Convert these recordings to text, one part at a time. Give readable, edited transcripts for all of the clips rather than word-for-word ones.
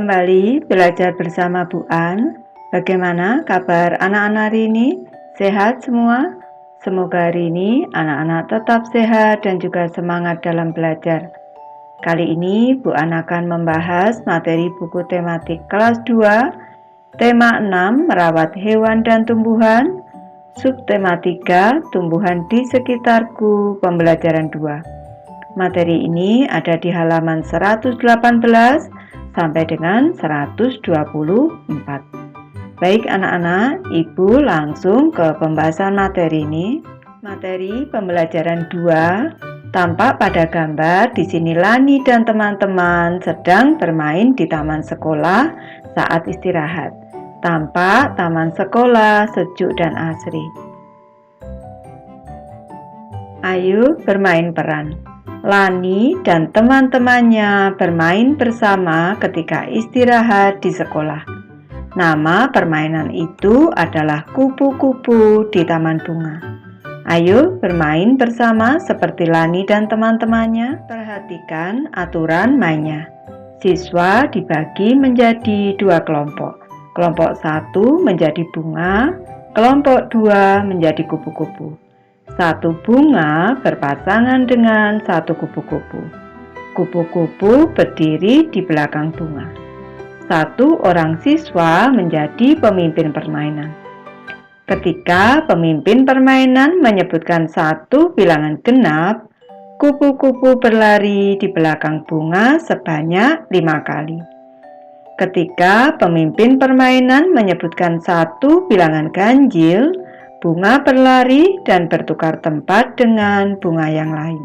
Kembali belajar bersama Bu An. Bagaimana kabar anak-anak hari ini? Sehat semua? Semoga hari ini anak-anak tetap sehat dan juga semangat dalam belajar. Kali ini Bu An akan membahas materi buku tematik kelas 2, tema 6 merawat hewan dan tumbuhan, subtema 3 tumbuhan di sekitarku, pembelajaran 2. Materi ini ada di halaman 118 sampai dengan 124. Baik anak-anak, Ibu langsung ke pembahasan materi ini. Materi pembelajaran 2 tampak pada gambar. Di sini Lani dan teman-teman sedang bermain di taman sekolah saat istirahat. Tampak taman sekolah sejuk dan asri. Ayo bermain peran. Lani dan teman-temannya bermain bersama ketika istirahat di sekolah. Nama permainan itu adalah kupu-kupu di taman bunga. Ayo bermain bersama seperti Lani dan teman-temannya. Perhatikan aturan mainnya. Siswa dibagi menjadi 2 kelompok. Kelompok 1 menjadi bunga, kelompok 2 menjadi kupu-kupu. 1 bunga berpasangan dengan 1 kupu-kupu. Kupu-kupu berdiri di belakang bunga. 1 orang siswa menjadi pemimpin permainan. Ketika pemimpin permainan menyebutkan 1 bilangan genap, kupu-kupu berlari di belakang bunga sebanyak 5 kali. Ketika pemimpin permainan menyebutkan 1 bilangan ganjil, bunga berlari dan bertukar tempat dengan bunga yang lain.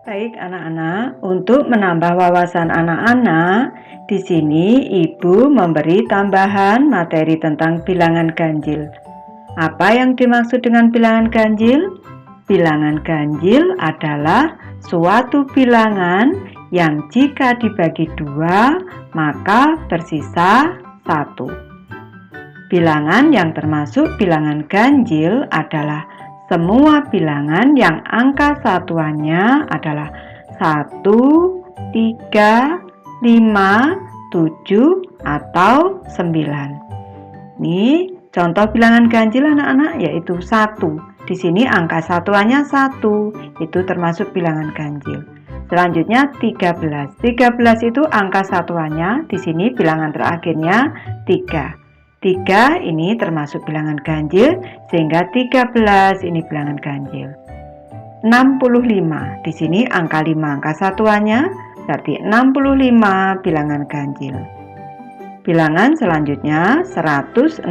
Baik anak-anak, untuk menambah wawasan anak-anak, di sini Ibu memberi tambahan materi tentang bilangan ganjil. Apa yang dimaksud dengan bilangan ganjil? Bilangan ganjil adalah suatu bilangan yang jika dibagi 2, maka bersisa 1. Bilangan yang termasuk bilangan ganjil adalah semua bilangan yang angka satuannya adalah 1, 3, 5, 7, atau 9. Ini contoh bilangan ganjil anak-anak, yaitu 1. Di sini angka satuannya 1, itu termasuk bilangan ganjil. Selanjutnya 13. 13 itu angka satuannya, di sini bilangan terakhirnya 3. 3 ini termasuk bilangan ganjil, sehingga 13 ini bilangan ganjil. 65, di sini angka 5 angka satuannya, berarti 65 bilangan ganjil. Bilangan selanjutnya 167.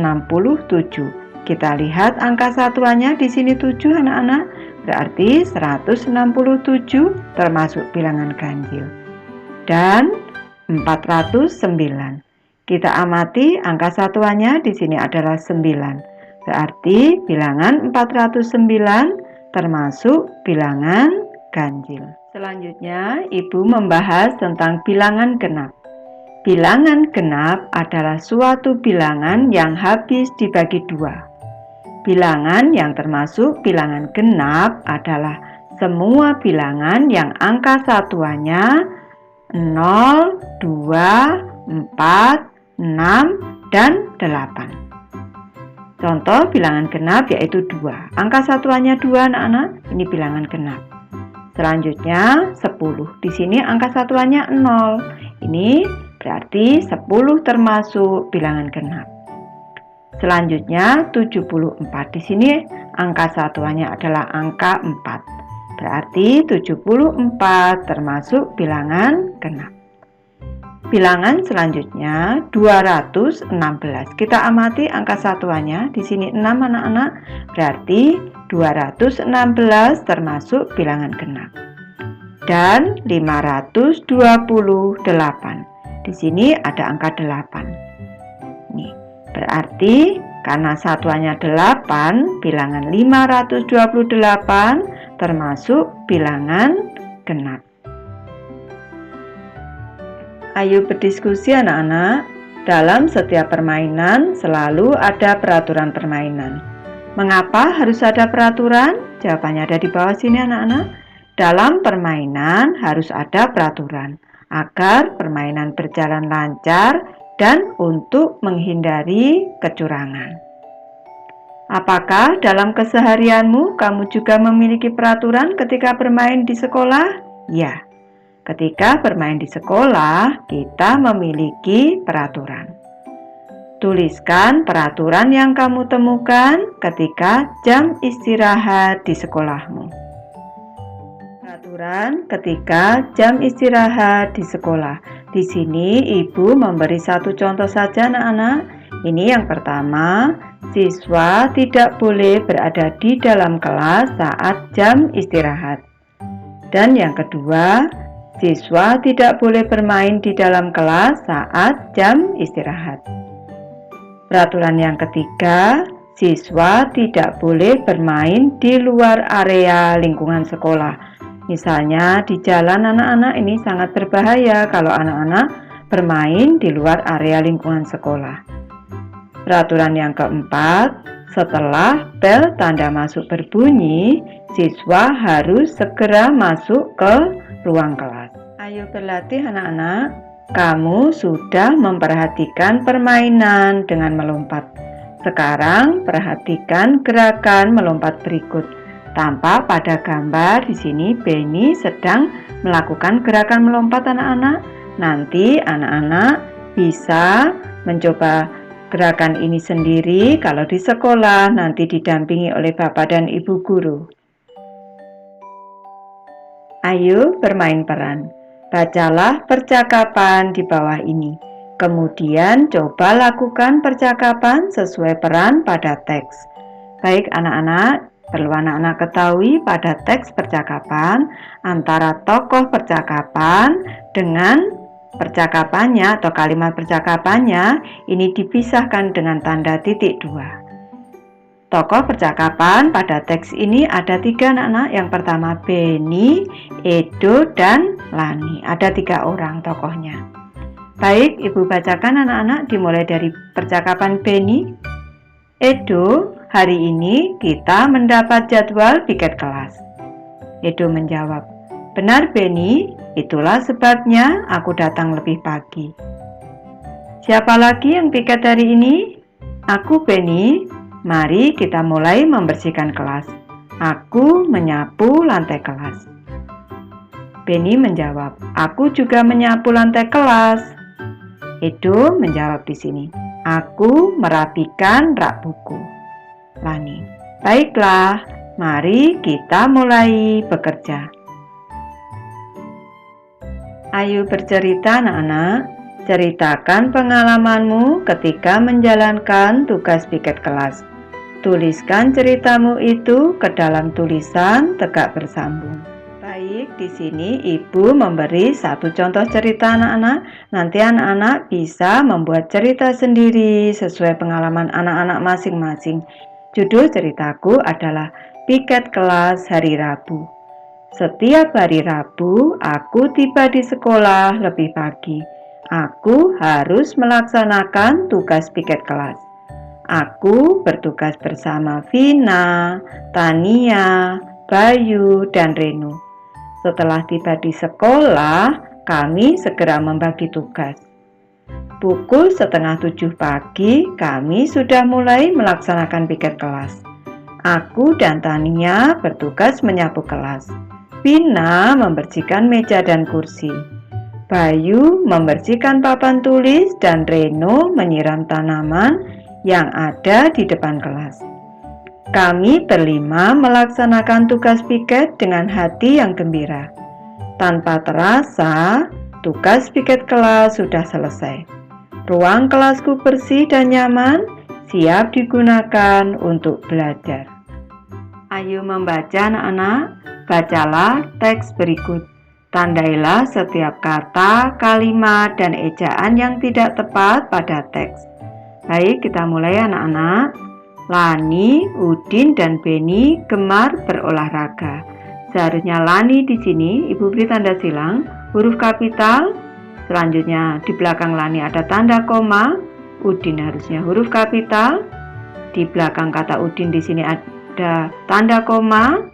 Kita lihat angka satuannya di sini 7 anak-anak, berarti 167 termasuk bilangan ganjil. Dan 409. Kita amati angka satuannya di sini adalah 9. Berarti bilangan 409 termasuk bilangan ganjil. Selanjutnya, Ibu membahas tentang bilangan genap. Bilangan genap adalah suatu bilangan yang habis dibagi 2. Bilangan yang termasuk bilangan genap adalah semua bilangan yang angka satuannya 0, 2, 4, 6, dan 8. Contoh bilangan genap yaitu 2. Angka satuannya 2 anak-anak, ini bilangan genap. Selanjutnya 10. Di sini angka satuannya 0. Ini berarti 10 termasuk bilangan genap. Selanjutnya 74. Di sini angka satuannya adalah angka 4. Berarti 74 termasuk bilangan genap. Bilangan selanjutnya 216. Kita amati angka satuannya di sini 6 anak-anak, berarti 216 termasuk bilangan genap. Dan 528. Di sini ada angka 8. Nih, berarti karena satuannya 8, bilangan 528 termasuk bilangan genap. Ayo berdiskusi anak-anak. Dalam setiap permainan selalu ada peraturan permainan. Mengapa harus ada peraturan? Jawabannya ada di bawah sini anak-anak. Dalam permainan harus ada peraturan. agar permainan berjalan lancar dan untuk menghindari kecurangan. Apakah dalam keseharianmu kamu juga memiliki peraturan ketika bermain di sekolah? Ya, ketika bermain di sekolah kita memiliki peraturan. Tuliskan peraturan yang kamu temukan ketika jam istirahat di sekolahmu. Peraturan ketika jam istirahat di sekolah. Di sini ibu memberi satu contoh saja anak-anak. Ini yang pertama, siswa tidak boleh berada di dalam kelas saat jam istirahat. Dan yang kedua, siswa tidak boleh bermain di dalam kelas saat jam istirahat. Peraturan yang ketiga, siswa tidak boleh bermain di luar area lingkungan sekolah. Misalnya di jalan anak-anak ini sangat berbahaya kalau anak-anak bermain di luar area lingkungan sekolah. Peraturan yang keempat, setelah bel tanda masuk berbunyi, siswa harus segera masuk ke ruang kelas. Ayo berlatih anak-anak. Kamu sudah memperhatikan permainan dengan melompat. Sekarang perhatikan gerakan melompat berikut. Tampak pada gambar di sini Benny sedang melakukan gerakan melompat anak-anak. Nanti anak-anak bisa mencoba gerakan ini sendiri kalau di sekolah nanti didampingi oleh Bapak dan Ibu guru. Ayo bermain peran. Bacalah percakapan di bawah ini. Kemudian coba lakukan percakapan sesuai peran pada teks. Baik anak-anak, perlu anak-anak ketahui pada teks percakapan antara tokoh percakapan dengan percakapannya atau kalimat percakapannya ini dipisahkan dengan tanda titik dua. Tokoh percakapan pada teks ini ada 3 anak-anak. Yang pertama Benny, Edo, dan Lani. Ada 3 orang tokohnya. Baik, ibu bacakan anak-anak dimulai dari percakapan Benny. Edo, hari ini kita mendapat jadwal piket kelas. Edo menjawab, benar Benny, itulah sebabnya aku datang lebih pagi. Siapa lagi yang piket hari ini? Aku Benny. Mari kita mulai membersihkan kelas. Aku menyapu lantai kelas. Benny menjawab, aku juga menyapu lantai kelas. Edo menjawab di sini, aku merapikan rak buku. Lani, baiklah, mari kita mulai bekerja. Ayo bercerita anak-anak. Ceritakan pengalamanmu ketika menjalankan tugas piket kelas. Tuliskan ceritamu itu ke dalam tulisan tegak bersambung. Baik, di sini ibu memberi satu contoh cerita anak-anak. Nanti anak-anak bisa membuat cerita sendiri sesuai pengalaman anak-anak masing-masing. Judul ceritaku adalah Piket Kelas Hari Rabu. Setiap hari Rabu, aku tiba di sekolah lebih pagi. Aku harus melaksanakan tugas piket kelas. Aku bertugas bersama Vina, Tania, Bayu, dan Renu. Setelah tiba di sekolah, kami segera membagi tugas. Pukul 6:30 pagi, kami sudah mulai melaksanakan piket kelas. Aku dan Tania bertugas menyapu kelas. Vina membersihkan meja dan kursi. Bayu membersihkan papan tulis dan Reno menyiram tanaman yang ada di depan kelas. Kami berlima melaksanakan tugas piket dengan hati yang gembira. Tanpa terasa, tugas piket kelas sudah selesai. Ruang kelasku bersih dan nyaman, siap digunakan untuk belajar. Ayo membaca anak-anak, bacalah teks berikut. Tandailah setiap kata, kalimat, dan ejaan yang tidak tepat pada teks. Baik, kita mulai anak-anak. Lani, Udin, dan Benny gemar berolahraga. Seharusnya Lani di sini, ibu beri tanda silang, huruf kapital. Selanjutnya di belakang Lani ada tanda koma. Udin harusnya huruf kapital. Di belakang kata Udin di sini ada tanda koma.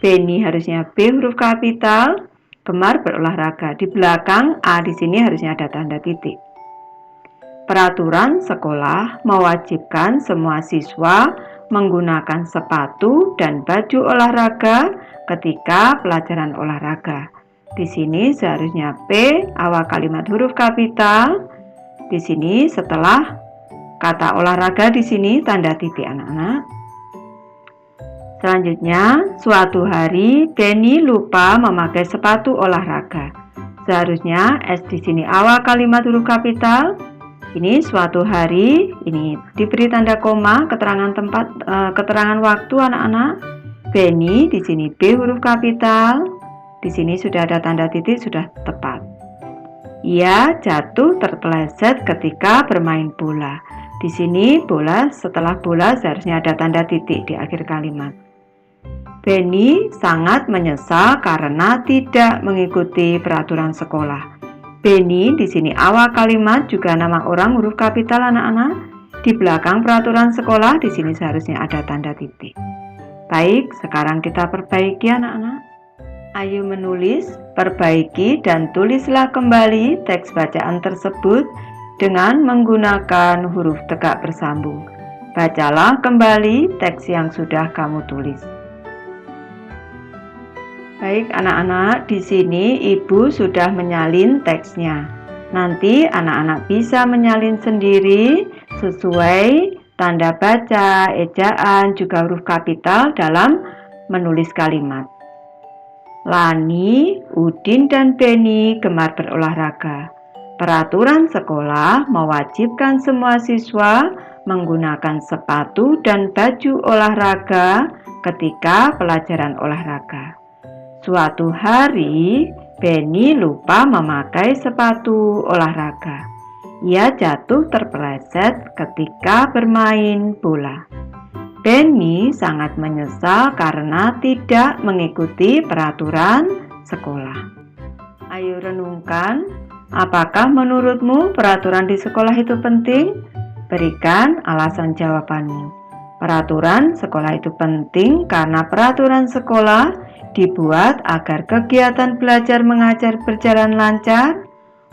Benny harusnya B huruf kapital. gemar berolahraga. Di belakang A di sini harusnya ada tanda titik. Peraturan sekolah mewajibkan semua siswa menggunakan sepatu dan baju olahraga ketika pelajaran olahraga. Di sini seharusnya P awal kalimat huruf kapital. Di sini setelah kata olahraga di sini tanda titik anak-anak. Selanjutnya, suatu hari Benny lupa memakai sepatu olahraga. Seharusnya S di sini awal kalimat huruf kapital. Ini suatu hari, ini diberi tanda koma, keterangan tempat, keterangan waktu anak-anak. Benny di sini B huruf kapital. Di sini sudah ada tanda titik, sudah tepat. Ia jatuh terpeleset ketika bermain bola. Di sini bola, setelah bola seharusnya ada tanda titik di akhir kalimat. Benny sangat menyesal karena tidak mengikuti peraturan sekolah. Benny di sini awal kalimat juga nama orang huruf kapital anak-anak. Di belakang peraturan sekolah di sini seharusnya ada tanda titik. Baik, sekarang kita perbaiki anak-anak. Ayo menulis, perbaiki, dan tulislah kembali teks bacaan tersebut dengan menggunakan huruf tegak bersambung. Bacalah kembali teks yang sudah kamu tulis. Baik anak-anak, di sini ibu sudah menyalin teksnya. Nanti anak-anak bisa menyalin sendiri sesuai tanda baca, ejaan, juga huruf kapital dalam menulis kalimat. Lani, Udin, dan Benny gemar berolahraga. Peraturan sekolah mewajibkan semua siswa menggunakan sepatu dan baju olahraga ketika pelajaran olahraga. Suatu hari, Benny lupa memakai sepatu olahraga. Ia jatuh terpeleset ketika bermain bola. Benny sangat menyesal karena tidak mengikuti peraturan sekolah. Ayo renungkan, apakah menurutmu peraturan di sekolah itu penting? Berikan alasan jawabanmu. Peraturan sekolah itu penting karena peraturan sekolah dibuat agar kegiatan belajar mengajar berjalan lancar,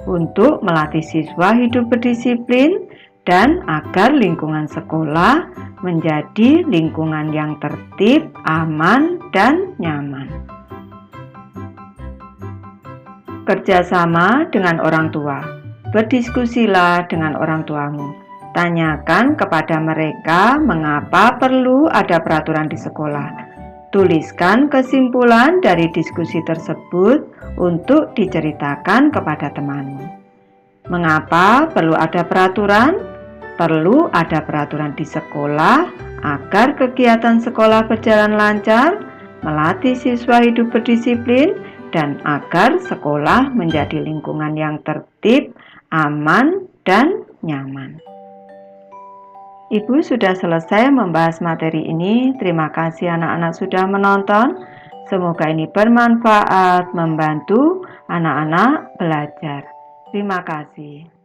untuk melatih siswa hidup berdisiplin, dan agar lingkungan sekolah menjadi lingkungan yang tertib, aman, dan nyaman. Kerjasama dengan orang tua. Berdiskusilah dengan orang tuamu. Tanyakan kepada mereka mengapa perlu ada peraturan di sekolah. Tuliskan kesimpulan dari diskusi tersebut untuk diceritakan kepada temanmu. Mengapa perlu ada peraturan? Perlu ada peraturan di sekolah agar kegiatan sekolah berjalan lancar, melatih siswa hidup berdisiplin, dan agar sekolah menjadi lingkungan yang tertib, aman, dan nyaman. Ibu sudah selesai membahas materi ini. Terima kasih anak-anak sudah menonton. Semoga ini bermanfaat, membantu anak-anak belajar. Terima kasih.